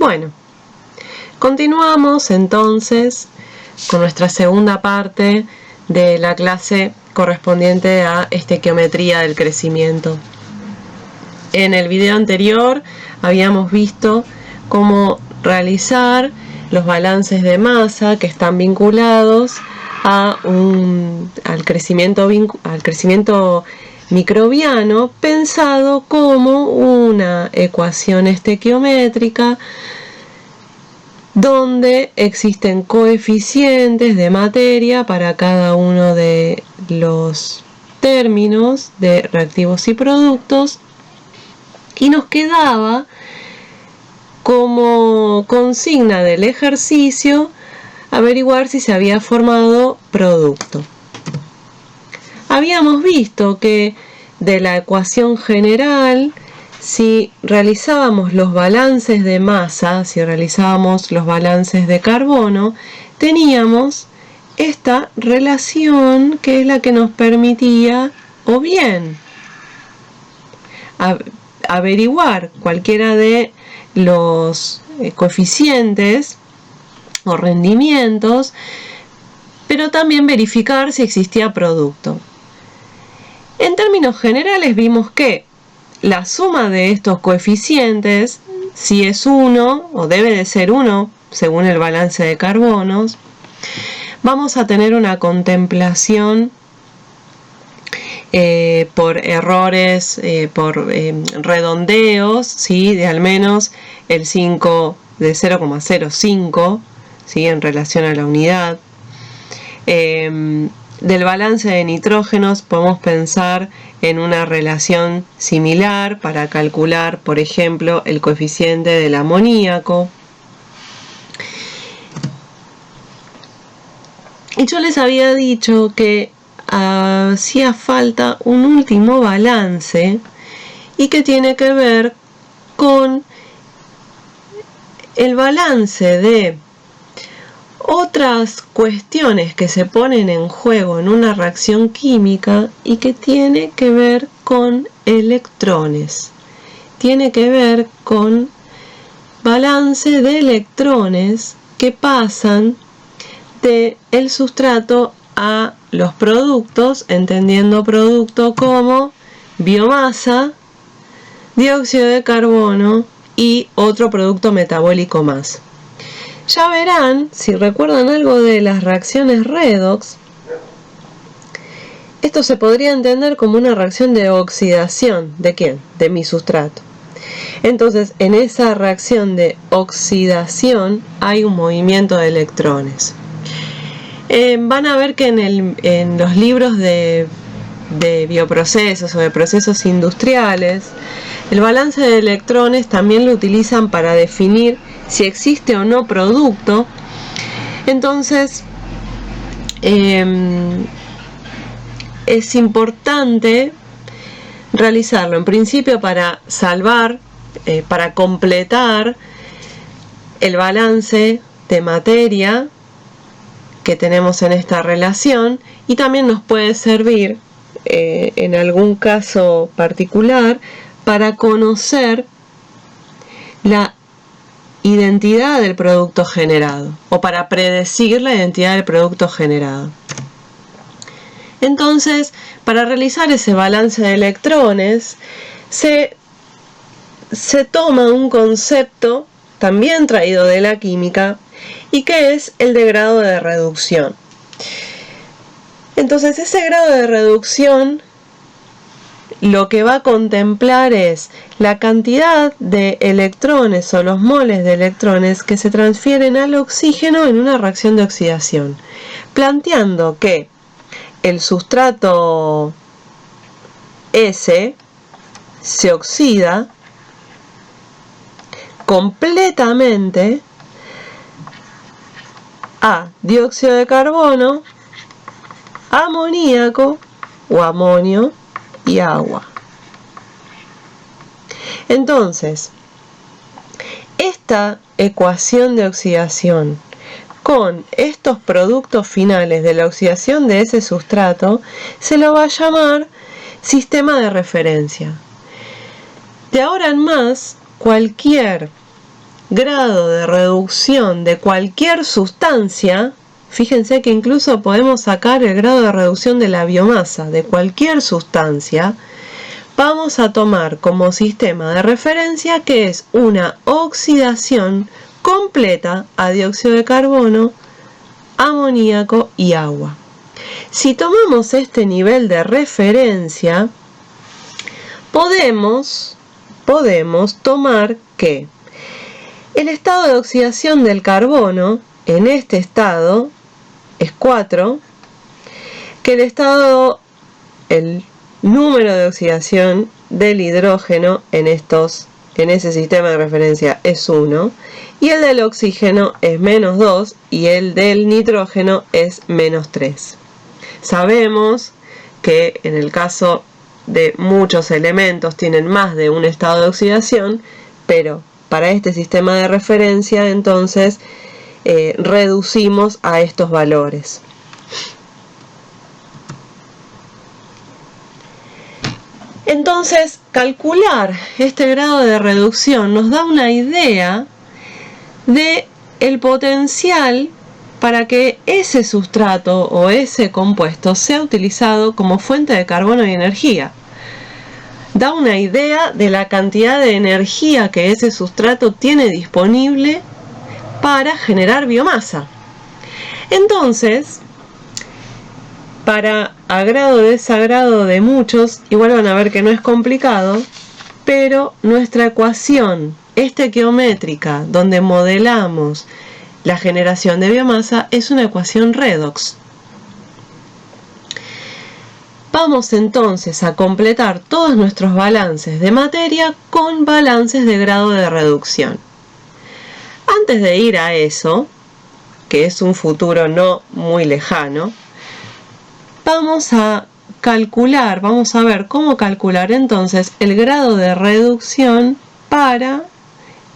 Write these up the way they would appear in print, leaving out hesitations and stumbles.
Bueno, continuamos entonces con nuestra segunda parte de la clase correspondiente a estequiometría del crecimiento. En el video anterior habíamos visto cómo realizar los balances de masa que están vinculados al crecimiento microbiano, pensado como una ecuación estequiométrica donde existen coeficientes de materia para cada uno de los términos de reactivos y productos, y nos quedaba como consigna del ejercicio averiguar si se había formado producto. Habíamos visto que de la ecuación general, si realizábamos los balances de masa, si realizábamos los balances de carbono, teníamos esta relación que es la que nos permitía o bien averiguar cualquiera de los coeficientes o rendimientos, pero también verificar si existía producto. En términos generales vimos que la suma de estos coeficientes, si es 1 o debe de ser 1 según el balance de carbonos, vamos a tener una contemplación por errores, por redondeos, ¿sí? De al menos el 5 de 0,05, ¿sí? En relación a la unidad. Del balance de nitrógenos podemos pensar en una relación similar para calcular, por ejemplo, el coeficiente del amoníaco. Y yo les había dicho que hacía falta un último balance y que tiene que ver con el balance de otras cuestiones que se ponen en juego en una reacción química y que tiene que ver con electrones. Tiene que ver con balance de electrones que pasan del sustrato a los productos, entendiendo producto como biomasa, dióxido de carbono y otro producto metabólico más. Ya verán, si recuerdan algo de las reacciones redox, esto se podría entender como una reacción de oxidación. ¿De quién? De mi sustrato. Entonces, en esa reacción de oxidación hay un movimiento de electrones. Van a ver que en los libros de bioprocesos o de procesos industriales, el balance de electrones también lo utilizan para definir si existe o no producto. Entonces, es importante realizarlo en principio para salvar, para completar el balance de materia que tenemos en esta relación, y también nos puede servir en algún caso particular para conocer la identidad del producto generado o para predecir la identidad del producto generado. Entonces, para realizar ese balance de electrones se toma un concepto también traído de la química y que es el de grado de reducción. Entonces, ese grado de reducción lo que va a contemplar es la cantidad de electrones o los moles de electrones que se transfieren al oxígeno en una reacción de oxidación, planteando que el sustrato S se oxida completamente a dióxido de carbono, amoníaco o amonio y agua. Entonces, esta ecuación de oxidación con estos productos finales de la oxidación de ese sustrato se lo va a llamar sistema de referencia. De ahora en más, cualquier grado de reducción de cualquier sustancia, fíjense que incluso podemos sacar el grado de reducción de la biomasa de cualquier sustancia, vamos a tomar como sistema de referencia que es una oxidación completa a dióxido de carbono, amoníaco y agua. Si tomamos este nivel de referencia, podemos tomar que el estado de oxidación del carbono en este estado es 4, que el número de oxidación del hidrógeno en ese sistema de referencia es 1, y el del oxígeno es -2 y el del nitrógeno es -3. Sabemos que en el caso de muchos elementos tienen más de un estado de oxidación, pero para este sistema de referencia entonces reducimos a estos valores. Entonces, calcular este grado de reducción nos da una idea del potencial para que ese sustrato o ese compuesto sea utilizado como fuente de carbono y energía. Da una idea de la cantidad de energía que ese sustrato tiene disponible para generar biomasa. Entonces, para agrado o desagrado de muchos, igual van a ver que no es complicado, pero nuestra ecuación estequiométrica, donde modelamos la generación de biomasa, es una ecuación redox. Vamos entonces a completar todos nuestros balances de materia con balances de grado de reducción. Antes de ir a eso, que es un futuro no muy lejano, vamos a ver cómo calcular entonces el grado de reducción para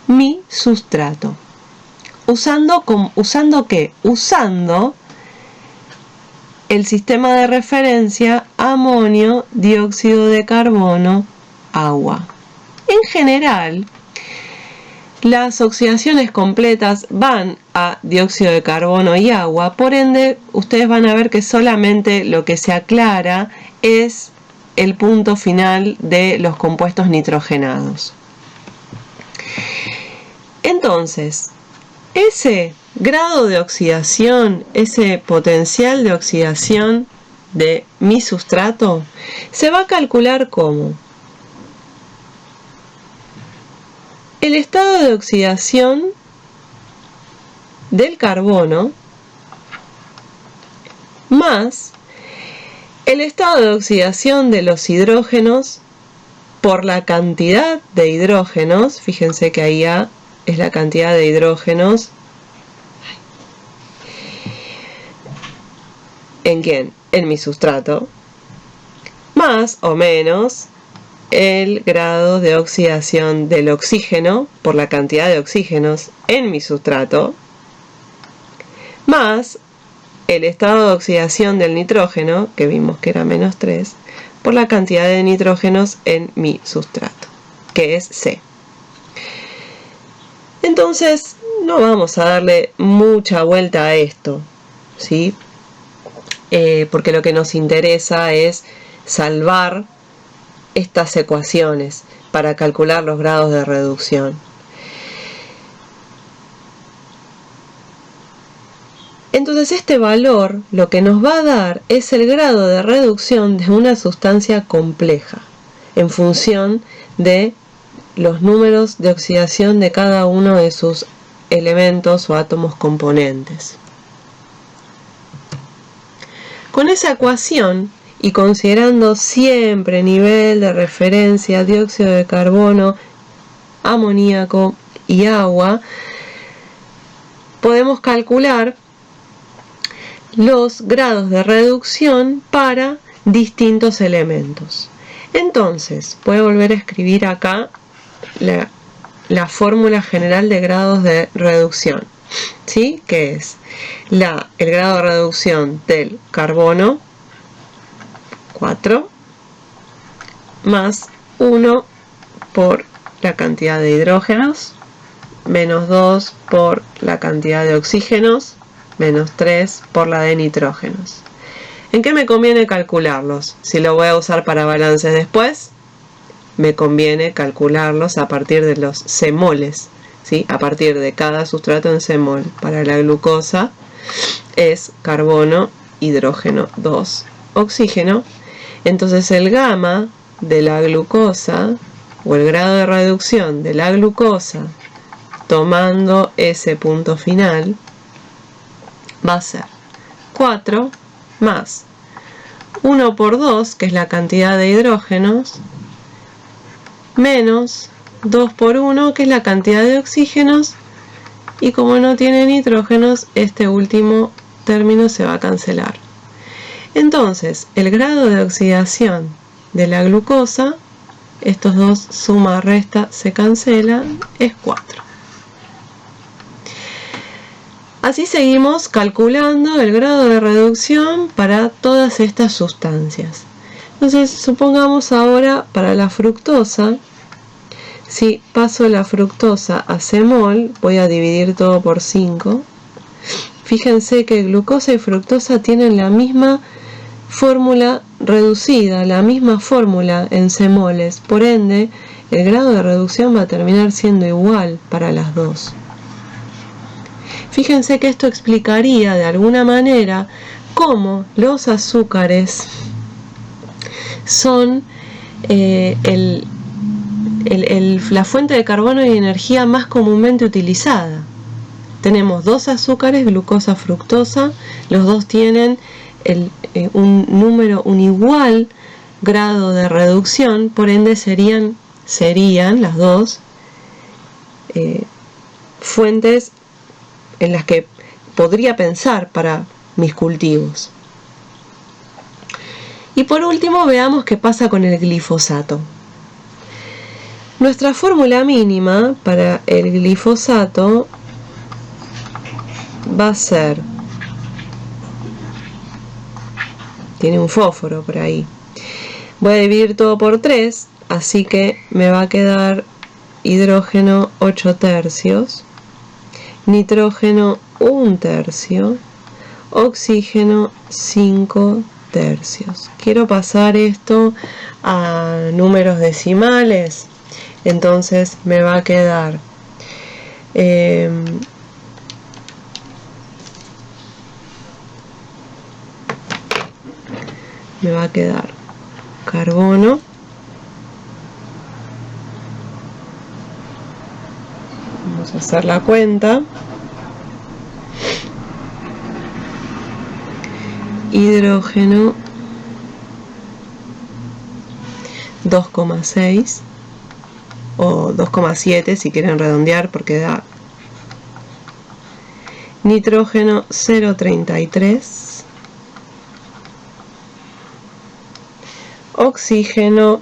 mi sustrato. ¿Usando qué? Usando el sistema de referencia amonio, dióxido de carbono, agua. En general, las oxidaciones completas van a dióxido de carbono y agua, por ende, ustedes van a ver que solamente lo que se aclara es el punto final de los compuestos nitrogenados. Entonces, ese grado de oxidación, ese potencial de oxidación de mi sustrato, se va a calcular como el estado de oxidación del carbono más el estado de oxidación de los hidrógenos por la cantidad de hidrógenos. Fíjense que ahí A es la cantidad de hidrógenos. ¿En quién? En mi sustrato. Más o menos el grado de oxidación del oxígeno por la cantidad de oxígenos en mi sustrato. Más el estado de oxidación del nitrógeno, que vimos que era -3, por la cantidad de nitrógenos en mi sustrato, que es C. Entonces, no vamos a darle mucha vuelta a esto, ¿sí? Porque lo que nos interesa es salvar estas ecuaciones para calcular los grados de reducción. Entonces este valor lo que nos va a dar es el grado de reducción de una sustancia compleja en función de los números de oxidación de cada uno de sus elementos o átomos componentes. Con esa ecuación y considerando siempre nivel de referencia, dióxido de carbono, amoníaco y agua, podemos calcular los grados de reducción para distintos elementos. Entonces, voy a volver a escribir acá la fórmula general de grados de reducción, ¿sí? Que es el grado de reducción del carbono, 4, más 1 por la cantidad de hidrógenos, menos 2 por la cantidad de oxígenos, menos 3 por la de nitrógenos. ¿En qué me conviene calcularlos? Si lo voy a usar para balances después, me conviene calcularlos a partir de los C-moles, ¿sí? A partir de cada sustrato en C-mol. Para la glucosa es carbono, hidrógeno 2, oxígeno. Entonces el gamma de la glucosa, o el grado de reducción de la glucosa, tomando ese punto final, va a ser 4 más 1 por 2, que es la cantidad de hidrógenos, menos 2 por 1, que es la cantidad de oxígenos, y como no tiene nitrógenos, este último término se va a cancelar. Entonces, el grado de oxidación de la glucosa, estos dos suma, resta, se cancelan, es 4. Así seguimos calculando el grado de reducción para todas estas sustancias. Entonces, supongamos ahora para la fructosa, si paso la fructosa a C-mol, voy a dividir todo por 5. Fíjense que glucosa y fructosa tienen la misma fórmula reducida, la misma fórmula en C-moles. Por ende, el grado de reducción va a terminar siendo igual para las dos. Fíjense que esto explicaría de alguna manera cómo los azúcares son la fuente de carbono y energía más comúnmente utilizada. Tenemos dos azúcares, glucosa, fructosa, los dos tienen un igual grado de reducción, por ende serían las dos fuentes en las que podría pensar para mis cultivos. Y por último veamos qué pasa con el glifosato. Nuestra fórmula mínima para el glifosato va a ser, tiene un fósforo por ahí, voy a dividir todo por 3, así que me va a quedar hidrógeno 8 tercios, nitrógeno 1 tercio, oxígeno 5 tercios. Quiero pasar esto a números decimales, entonces me va a quedar carbono, vamos a hacer la cuenta, hidrógeno 2,6 o 2,7 si quieren redondear porque da, nitrógeno 0,33, oxígeno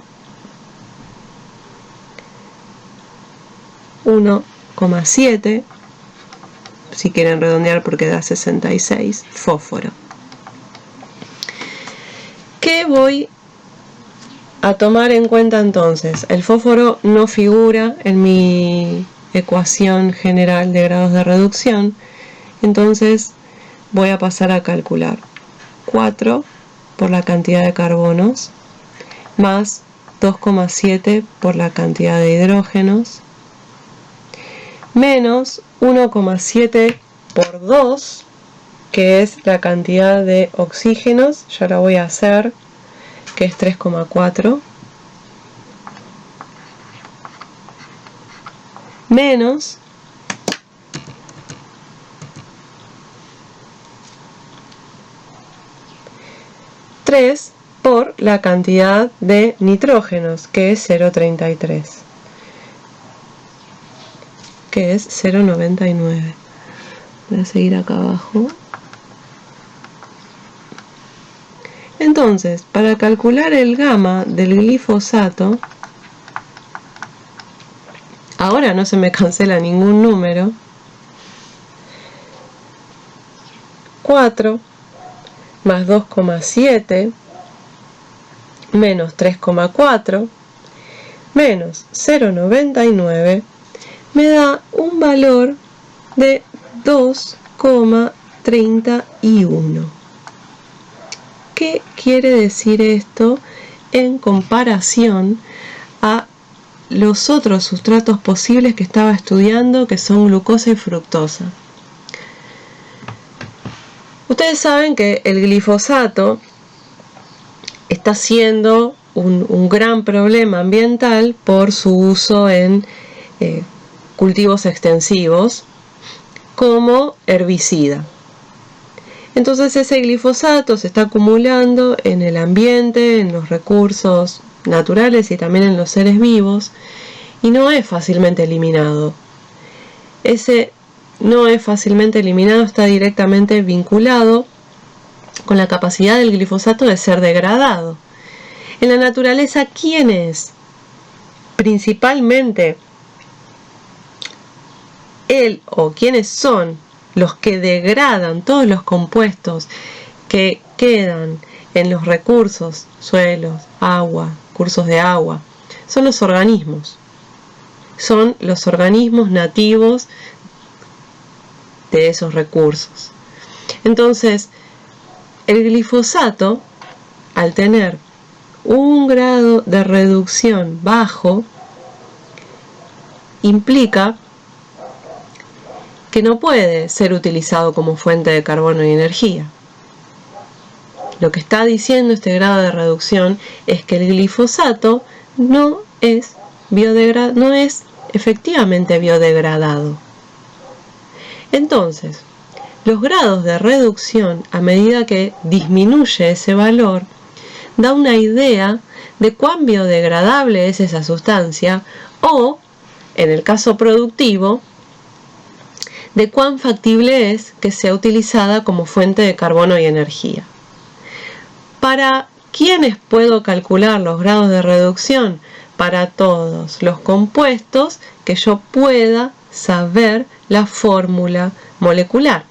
1,7 si quieren redondear porque da 66, fósforo. ¿Qué voy a tomar en cuenta entonces? El fósforo no figura en mi ecuación general de grados de reducción, entonces voy a pasar a calcular 4 por la cantidad de carbonos más 2,7 por la cantidad de hidrógenos menos 1,7 por 2, que es la cantidad de oxígenos, ya la voy a hacer, que es 3,4, menos 3 por la cantidad de nitrógenos, que es 0,33, que es 0,99. Voy a seguir acá abajo. Entonces, para calcular el gamma del glifosato, ahora no se me cancela ningún número, 4 más 2,7 menos 3,4 menos 0,99 me da un valor de 2,31. ¿Qué quiere decir esto en comparación a los otros sustratos posibles que estaba estudiando, que son glucosa y fructosa? Ustedes saben que el glifosato está siendo un gran problema ambiental por su uso en cultivos extensivos como herbicida. Entonces ese glifosato se está acumulando en el ambiente, en los recursos naturales y también en los seres vivos, y no es fácilmente eliminado. Ese no es fácilmente eliminado, está directamente vinculado con la capacidad del glifosato de ser degradado. En la naturaleza, ¿quién es? Principalmente él o quiénes son los que degradan todos los compuestos que quedan en los recursos, suelos, agua, cursos de agua. Son los organismos. Son los organismos nativos de esos recursos. Entonces, el glifosato, al tener un grado de reducción bajo, implica que no puede ser utilizado como fuente de carbono y energía. Lo que está diciendo este grado de reducción es que el glifosato no es efectivamente biodegradado. Entonces, los grados de reducción, a medida que disminuye ese valor, da una idea de cuán biodegradable es esa sustancia o, en el caso productivo, de cuán factible es que sea utilizada como fuente de carbono y energía. ¿Para quiénes puedo calcular los grados de reducción? Para todos los compuestos que yo pueda saber la fórmula molecular.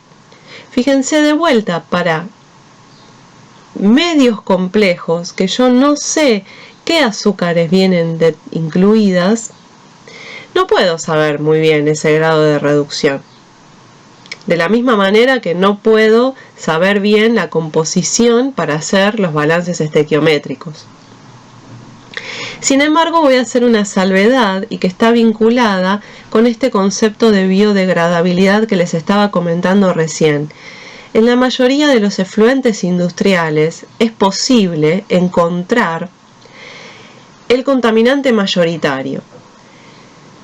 Fíjense de vuelta, para medios complejos que yo no sé qué azúcares vienen incluidas, no puedo saber muy bien ese grado de reducción. De la misma manera que no puedo saber bien la composición para hacer los balances estequiométricos. Sin embargo, voy a hacer una salvedad y que está vinculada con este concepto de biodegradabilidad que les estaba comentando recién. En la mayoría de los efluentes industriales es posible encontrar el contaminante mayoritario.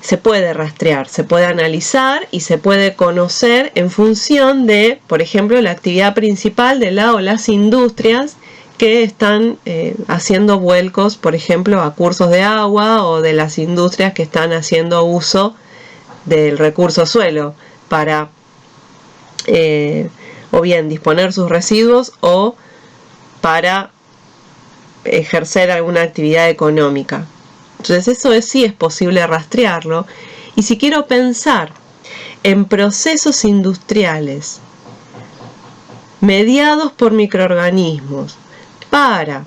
Se puede rastrear, se puede analizar y se puede conocer en función de, por ejemplo, la actividad principal de la o las industrias que están haciendo vuelcos, por ejemplo, a cursos de agua, o de las industrias que están haciendo uso del recurso suelo para o bien disponer sus residuos o para ejercer alguna actividad económica. Entonces eso sí es posible rastrearlo. Y si quiero pensar en procesos industriales mediados por microorganismos para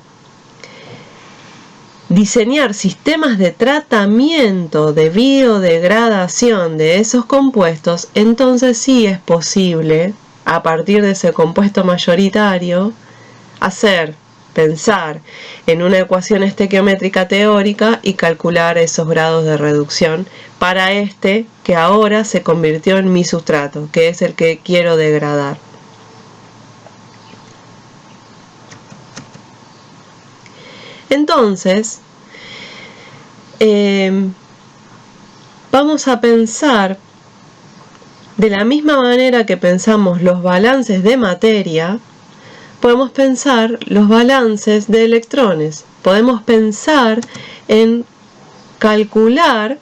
diseñar sistemas de tratamiento de biodegradación de esos compuestos, entonces sí es posible, a partir de ese compuesto mayoritario, pensar en una ecuación estequiométrica teórica y calcular esos grados de reducción para este que ahora se convirtió en mi sustrato, que es el que quiero degradar. Entonces, vamos a pensar de la misma manera que pensamos los balances de materia. Podemos pensar los balances de electrones. Podemos pensar en calcular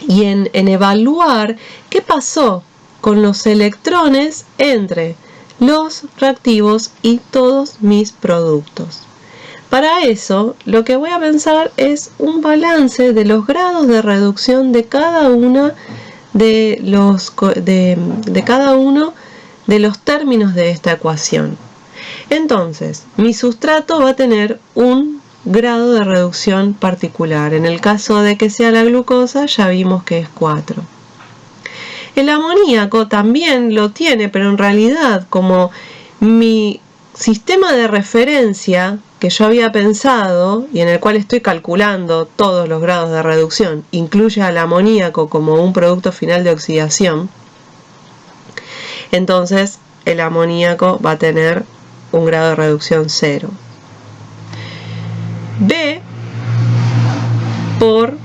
y en evaluar qué pasó con los electrones entre los reactivos y todos mis productos. Para eso, lo que voy a pensar es un balance de los grados de reducción de cada uno de los términos de esta ecuación. Entonces, mi sustrato va a tener un grado de reducción particular. En el caso de que sea la glucosa, ya vimos que es 4. El amoníaco también lo tiene, pero en realidad, como mi sistema de referencia que yo había pensado y en el cual estoy calculando todos los grados de reducción, incluye al amoníaco como un producto final de oxidación, entonces el amoníaco va a tener un grado de reducción 0. B por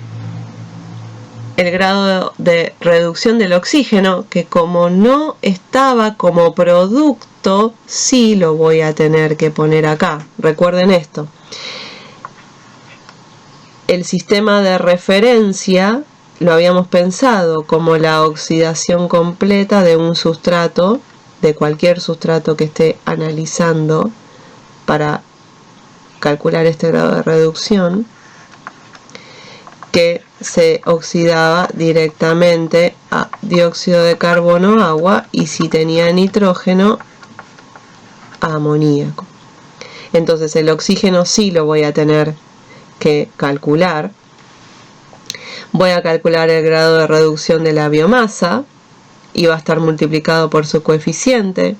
el grado de reducción del oxígeno, que como no estaba como producto, sí lo voy a tener que poner acá. Recuerden esto. El sistema de referencia lo habíamos pensado como la oxidación completa de un sustrato, de cualquier sustrato que esté analizando para calcular este grado de reducción, que se oxidaba directamente a dióxido de carbono, agua, y si tenía nitrógeno, a amoníaco. Entonces el oxígeno sí lo voy a tener que calcular. Voy a calcular el grado de reducción de la biomasa y va a estar multiplicado por su coeficiente.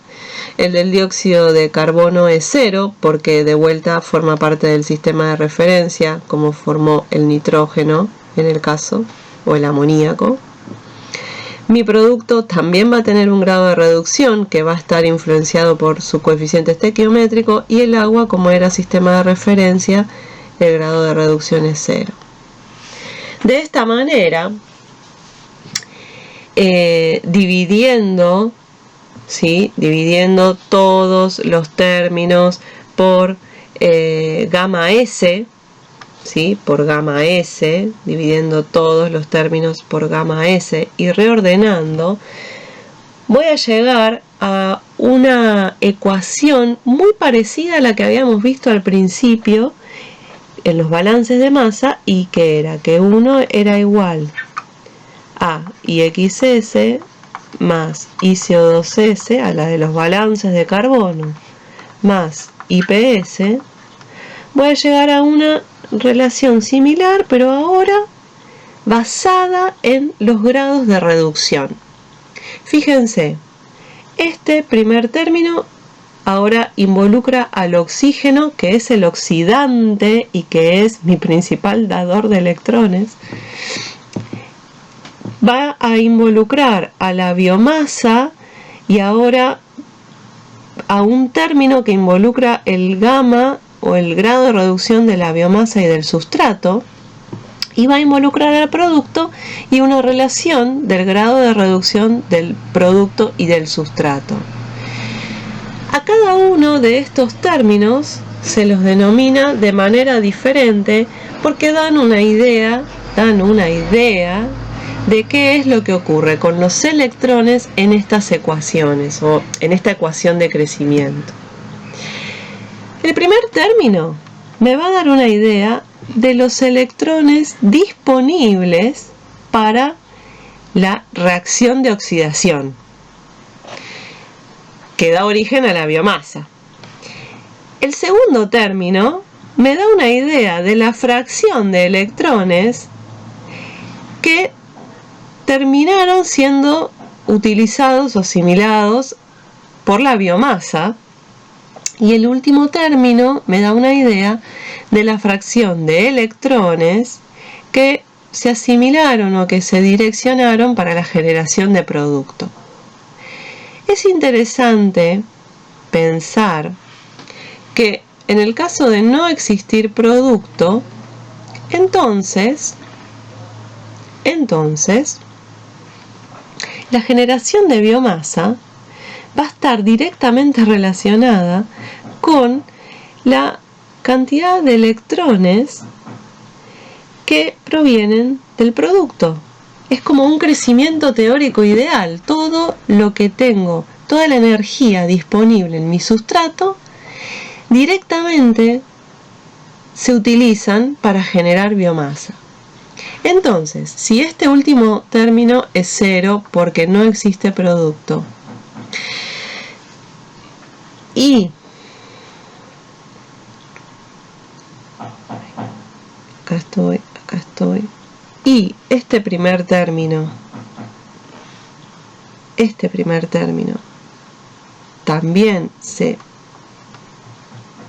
El del dióxido de carbono es 0 porque de vuelta forma parte del sistema de referencia, como formó el nitrógeno en el caso, o el amoníaco. Mi producto también va a tener un grado de reducción que va a estar influenciado por su coeficiente estequiométrico, y el agua, como era sistema de referencia, el grado de reducción es 0. De esta manera, dividiendo todos los términos por gamma S, ¿sí? Por gamma S, dividiendo todos los términos por gamma S y reordenando, voy a llegar a una ecuación muy parecida a la que habíamos visto al principio en los balances de masa, y que era que 1 era igual a IXS más ICO2S, a la de los balances de carbono, más IPS. Voy a llegar a una relación similar, pero ahora basada en los grados de reducción. Fíjense, este primer término ahora involucra al oxígeno, que es el oxidante y que es mi principal dador de electrones. Va a involucrar a la biomasa y ahora a un término que involucra el gamma o el grado de reducción de la biomasa y del sustrato, y va a involucrar al producto y una relación del grado de reducción del producto y del sustrato. A cada uno de estos términos se los denomina de manera diferente porque dan una idea de qué es lo que ocurre con los electrones en estas ecuaciones o en esta ecuación de crecimiento. El primer término me va a dar una idea de los electrones disponibles para la reacción de oxidación que da origen a la biomasa. El segundo término me da una idea de la fracción de electrones que terminaron siendo utilizados o asimilados por la biomasa. Y el último término me da una idea de la fracción de electrones que se asimilaron o que se direccionaron para la generación de producto. Es interesante pensar que en el caso de no existir producto, entonces la generación de biomasa va a estar directamente relacionada con la cantidad de electrones que provienen del producto. Es como un crecimiento teórico ideal. Todo lo que tengo, toda la energía disponible en mi sustrato, directamente se utilizan para generar biomasa. Entonces, si este último término es 0 porque no existe producto, y acá estoy. Y este primer término también se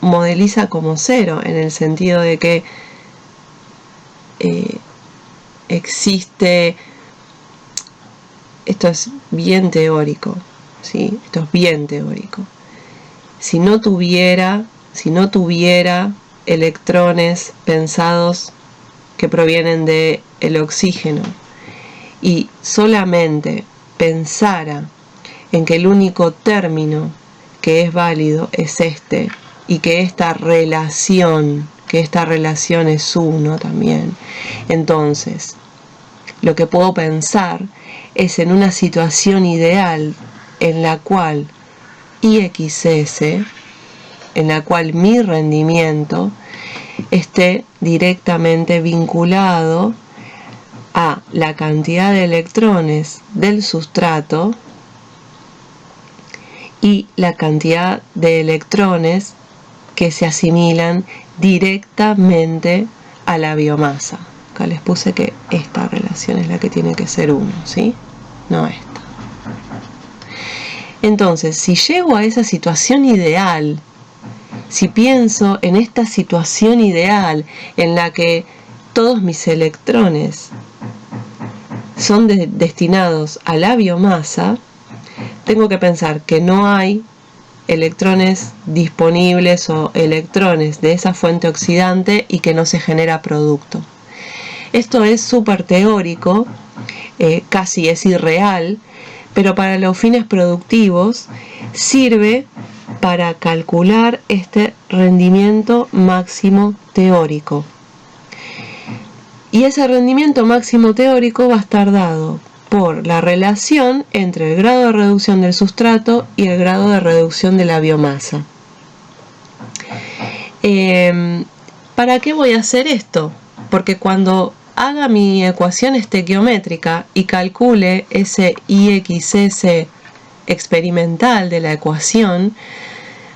modeliza como cero, en el sentido de que existe, esto es bien teórico, ¿sí? Esto es bien teórico. Si no tuviera electrones pensados que provienen del oxígeno y solamente pensara en que el único término que es válido es este, y que esta relación es uno también, entonces lo que puedo pensar es en una situación ideal en la cual IXS, en la cual mi rendimiento esté directamente vinculado a la cantidad de electrones del sustrato y la cantidad de electrones que se asimilan directamente a la biomasa. Acá les puse que esta relación es la que tiene que ser 1, ¿sí? No esta. Entonces, si llego a esa situación ideal, si pienso en esta situación ideal en la que todos mis electrones son destinados a la biomasa, tengo que pensar que no hay electrones disponibles o electrones de esa fuente oxidante y que no se genera producto. Esto es súper teórico, casi es irreal, pero para los fines productivos sirve para calcular este rendimiento máximo teórico. Y ese rendimiento máximo teórico va a estar dado por la relación entre el grado de reducción del sustrato y el grado de reducción de la biomasa. ¿Para qué voy a hacer esto? Porque cuando haga mi ecuación estequiométrica y calcule ese IXS experimental de la ecuación,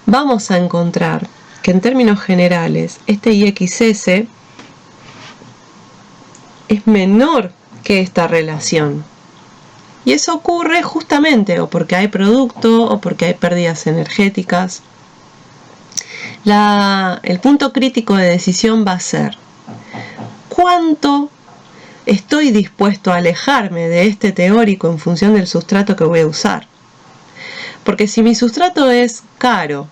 vamos a encontrar que en términos generales este IXS es menor que esta relación. Y eso ocurre justamente o porque hay producto o porque hay pérdidas energéticas. El punto crítico de decisión va a ser ¿cuánto estoy dispuesto a alejarme de este teórico en función del sustrato que voy a usar? Porque si mi sustrato es caro,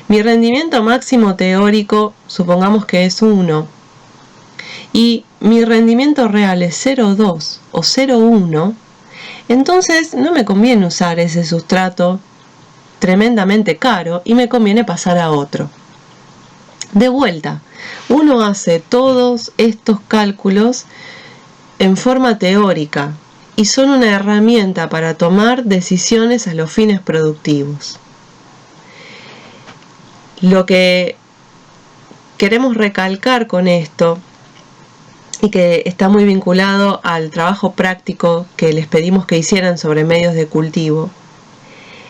mi rendimiento máximo teórico supongamos que es 1 y mi rendimiento real es 0,2 o 0,1, entonces no me conviene usar ese sustrato tremendamente caro y me conviene pasar a otro. De vuelta, uno hace todos estos cálculos en forma teórica y son una herramienta para tomar decisiones a los fines productivos. Lo que queremos recalcar con esto, y que está muy vinculado al trabajo práctico que les pedimos que hicieran sobre medios de cultivo,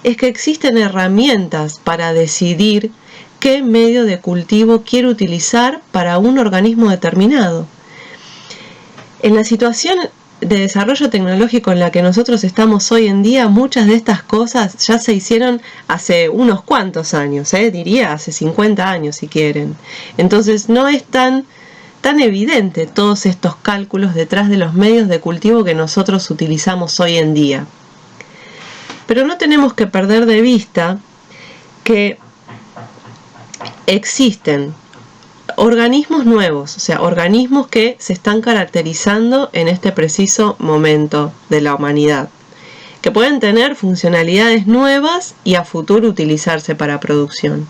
es que existen herramientas para decidir qué medio de cultivo quiero utilizar para un organismo determinado. En la situación de desarrollo tecnológico en la que nosotros estamos hoy en día, muchas de estas cosas ya se hicieron hace unos cuantos años, diría hace 50 años si quieren. Entonces no es tan evidente todos estos cálculos detrás de los medios de cultivo que nosotros utilizamos hoy en día. Pero no tenemos que perder de vista que existen organismos nuevos, o sea, organismos que se están caracterizando en este preciso momento de la humanidad, que pueden tener funcionalidades nuevas y a futuro utilizarse para producción.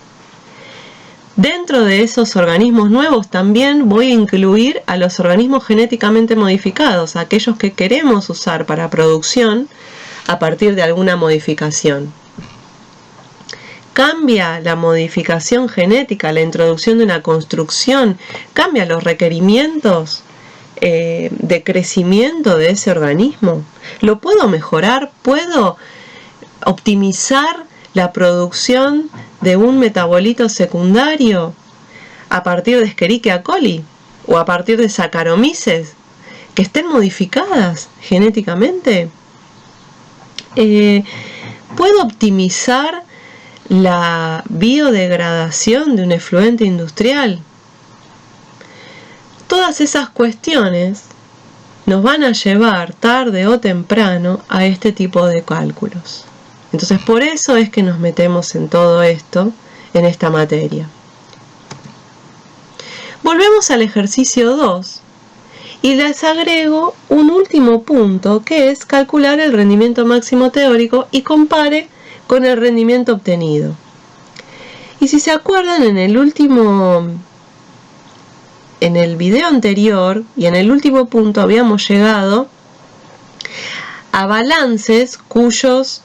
Dentro de esos organismos nuevos también voy a incluir a los organismos genéticamente modificados, aquellos que queremos usar para producción a partir de alguna modificación. Cambia la modificación genética, la introducción de una construcción, cambia los requerimientos de crecimiento de ese organismo. ¿Lo puedo mejorar? ¿Puedo optimizar la producción de un metabolito secundario a partir de Escherichia coli? o a partir de Saccharomyces que estén modificadas genéticamente? ¿Puedo optimizar la biodegradación de un efluente industrial? Todas esas cuestiones nos van a llevar tarde o temprano a este tipo de cálculos. Entonces por eso es que nos metemos en todo esto, en esta materia. Volvemos al ejercicio 2 y les agrego un último punto que es calcular el rendimiento máximo teórico y compare con el rendimiento obtenido. Y si se acuerdan, en el video anterior y en el último punto habíamos llegado a balances cuyos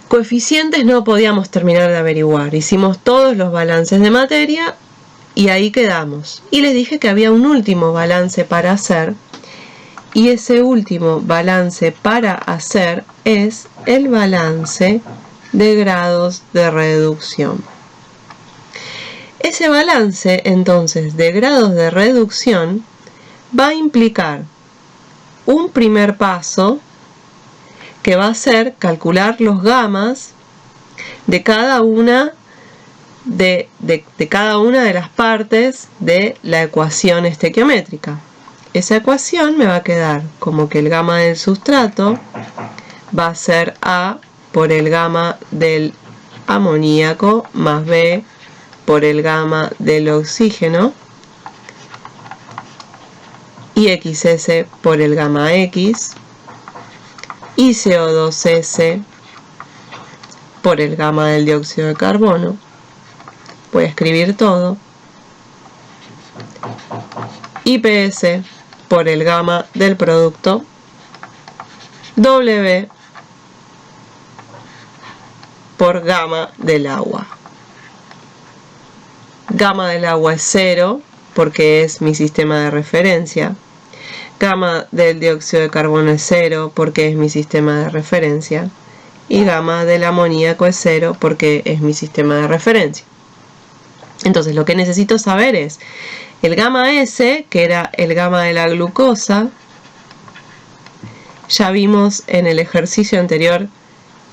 coeficientes no podíamos terminar de averiguar. Hicimos todos los balances de materia y ahí quedamos. Y les dije que había un último balance para hacer, y ese último balance para hacer es el balance de grados de reducción. Ese balance, entonces, de grados de reducción va a implicar un primer paso que va a ser calcular los gamas de cada una de las partes de la ecuación estequiométrica. Esa ecuación me va a quedar como que el gamma del sustrato va a ser A por el gamma del amoníaco más B por el gamma del oxígeno y XS por el gamma X y CO2S por el gamma del dióxido de carbono. Voy a escribir todo. IPS por el gamma del producto. W por gamma del agua. Gamma del agua es 0 porque es mi sistema de referencia. Gamma del dióxido de carbono es 0 porque es mi sistema de referencia. Y gamma del amoníaco es 0 porque es mi sistema de referencia. Entonces lo que necesito saber es el gamma S, que era el gamma de la glucosa. Ya vimos en el ejercicio anterior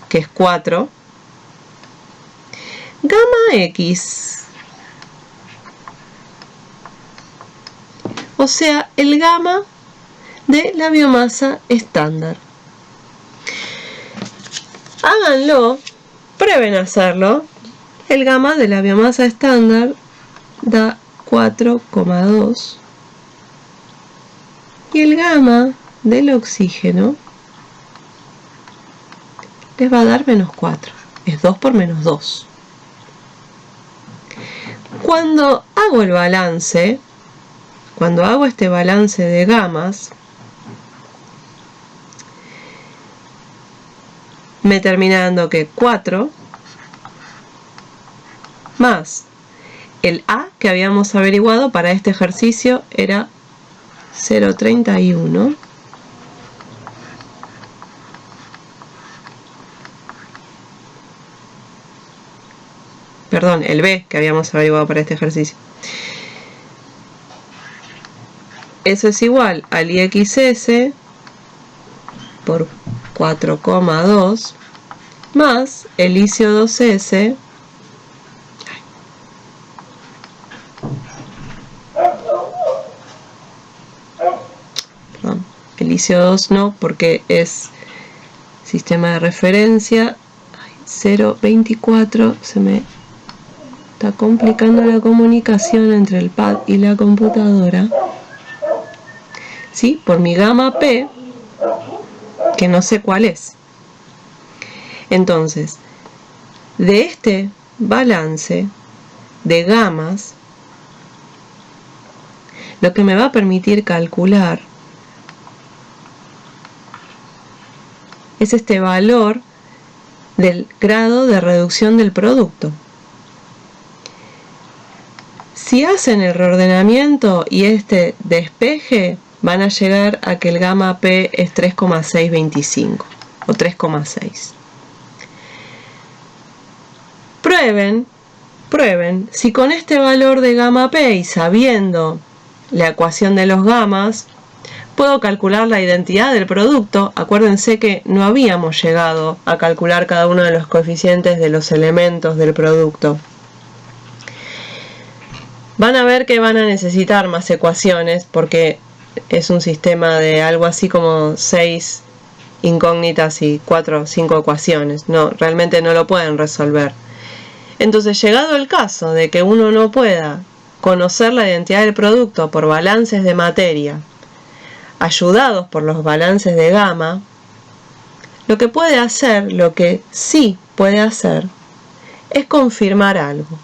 que es 4. Gamma X, o sea, el gamma de la biomasa estándar. Háganlo, prueben a hacerlo. El gamma de la biomasa estándar da 4,2 y el gamma del oxígeno les va a dar menos 4. Es 2 por menos 2. Cuando hago el balance, cuando hago este balance de gamas, me termina dando que 4 más el A que habíamos averiguado para este ejercicio era 0,31. Perdón, el B que habíamos averiguado para este ejercicio. Eso es igual al IXS por 4,2 más el ICO2S el ICO2 no, porque es sistema de referencia. 0,24. Se me está complicando la comunicación entre el pad y la computadora. ¿Sí? Por mi gamma P, que no sé cuál es. Entonces, de este balance de gamas, lo que me va a permitir calcular es este valor del grado de reducción del producto. Si hacen el reordenamiento y este despeje, van a llegar a que el gamma P es 3,625 o 3,6. Prueben si con este valor de gamma P y sabiendo la ecuación de los gamas, puedo calcular la identidad del producto. Acuérdense que no habíamos llegado a calcular cada uno de los coeficientes de los elementos del producto. Van a ver que van a necesitar más ecuaciones porque es un sistema de algo así como 6 incógnitas y 4 o 5 ecuaciones. No, realmente no lo pueden resolver. Entonces, llegado el caso de que uno no pueda conocer la identidad del producto por balances de materia, ayudados por los balances de gama, lo que sí puede hacer, es confirmar algo.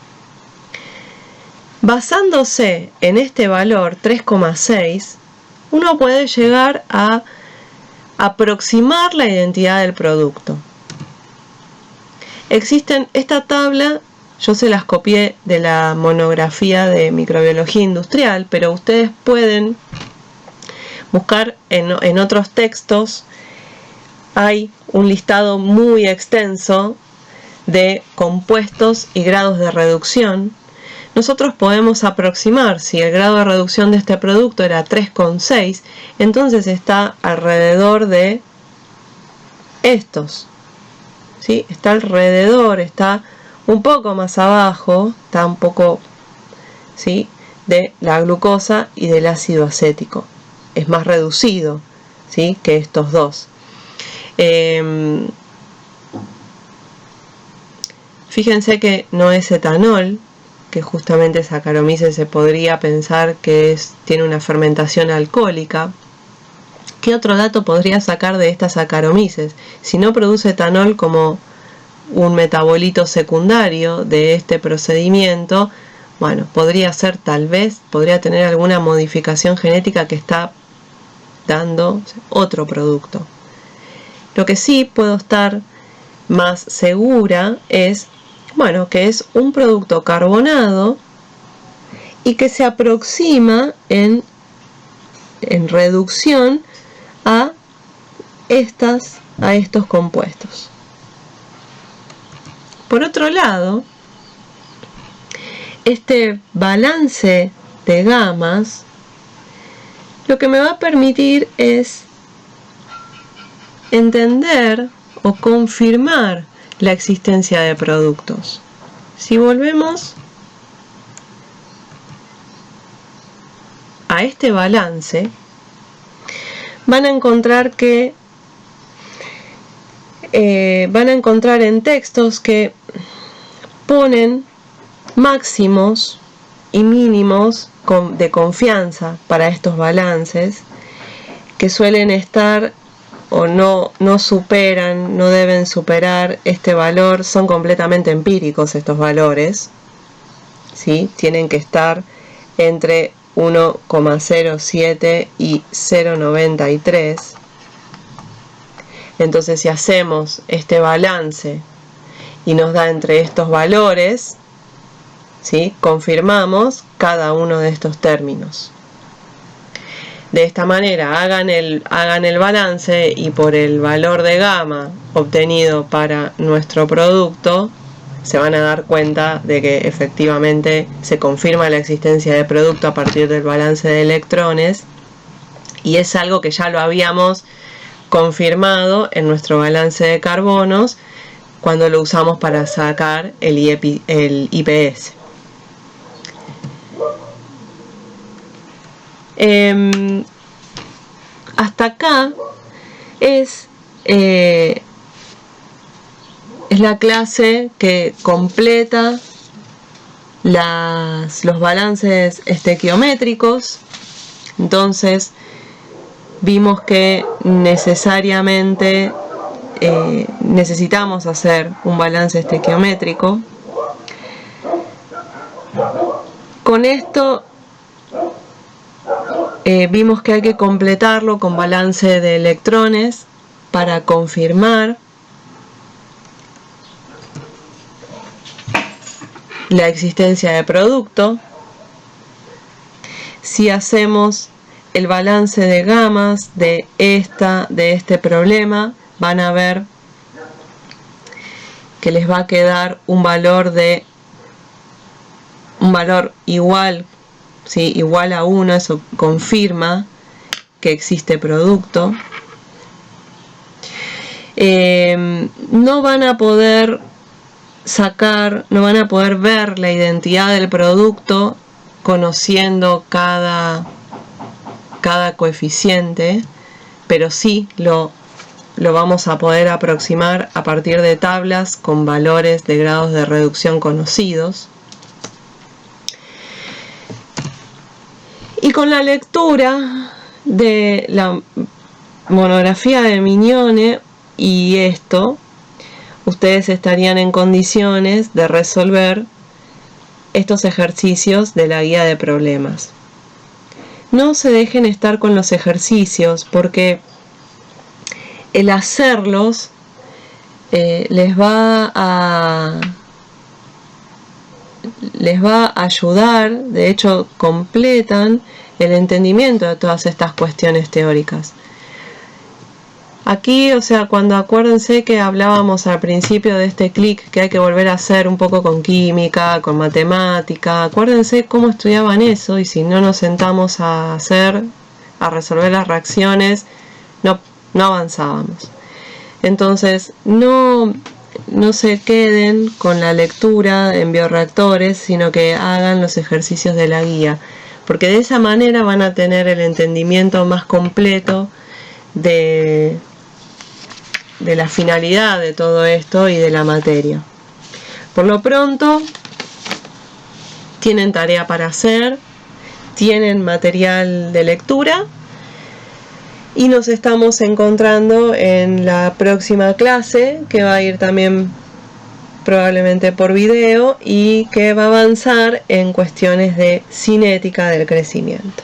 Basándose en este valor 3,6, uno puede llegar a aproximar la identidad del producto. Existen esta tabla, yo se las copié de la monografía de microbiología industrial, pero ustedes pueden buscar en otros textos. Hay un listado muy extenso de compuestos y grados de reducción. Nosotros podemos aproximar, si el grado de reducción de este producto era 3,6, entonces está alrededor de estos, ¿sí? Está alrededor, está un poco más abajo, está un poco, ¿sí?, de la glucosa y del ácido acético. Es más reducido, ¿sí?, que estos dos. Fíjense que no es etanol, que justamente Saccharomyces se podría pensar que tiene una fermentación alcohólica. ¿Qué otro dato podría sacar de esta Saccharomyces? Si no produce etanol como un metabolito secundario de este procedimiento, bueno, podría ser, tal vez, podría tener alguna modificación genética que está dando otro producto. Lo que sí puedo estar más segura es, bueno, que es un producto carbonado y que se aproxima en reducción a estos compuestos. Por otro lado, este balance de gamas lo que me va a permitir es entender o confirmar la existencia de productos. Si volvemos a este balance, van a encontrar que van a encontrar en textos que ponen máximos y mínimos de confianza para estos balances, que suelen estar o no superan, no deben superar este valor. Son completamente empíricos estos valores, ¿sí? Tienen que estar entre 1,07 y 0,93. Entonces, si hacemos este balance y nos da entre estos valores, ¿sí?, confirmamos cada uno de estos términos. De esta manera, hagan el balance y por el valor de gama obtenido para nuestro producto, se van a dar cuenta de que efectivamente se confirma la existencia de producto a partir del balance de electrones, y es algo que ya lo habíamos confirmado en nuestro balance de carbonos cuando lo usamos para sacar el IPS. Hasta acá es la clase que completa los balances estequiométricos. Entonces vimos que necesariamente necesitamos hacer un balance estequiométrico. Con esto vimos que hay que completarlo con balance de electrones para confirmar la existencia de producto. Si hacemos el balance de gamas de este problema, van a ver que les va a quedar un valor igual ¿sí? Igual a 1, eso confirma que existe producto. No van a poder no van a poder ver la identidad del producto conociendo cada coeficiente, pero sí lo vamos a poder aproximar a partir de tablas con valores de grados de reducción conocidos. Y con la lectura de la monografía de Mignone y esto, ustedes estarían en condiciones de resolver estos ejercicios de la guía de problemas. No se dejen estar con los ejercicios porque el hacerlos les va a ayudar, de hecho completan el entendimiento de todas estas cuestiones teóricas. Aquí, o sea, cuando acuérdense que hablábamos al principio de este clic que hay que volver a hacer un poco con química, con matemática, acuérdense cómo estudiaban eso, y si no nos sentamos a resolver las reacciones, no avanzábamos. Entonces, no se queden con la lectura en bioreactores, sino que hagan los ejercicios de la guía, porque de esa manera van a tener el entendimiento más completo de la finalidad de todo esto y de la materia. Por lo pronto, tienen tarea para hacer, tienen material de lectura, y nos estamos encontrando en la próxima clase, que va a ir también probablemente por video y que va a avanzar en cuestiones de cinética del crecimiento.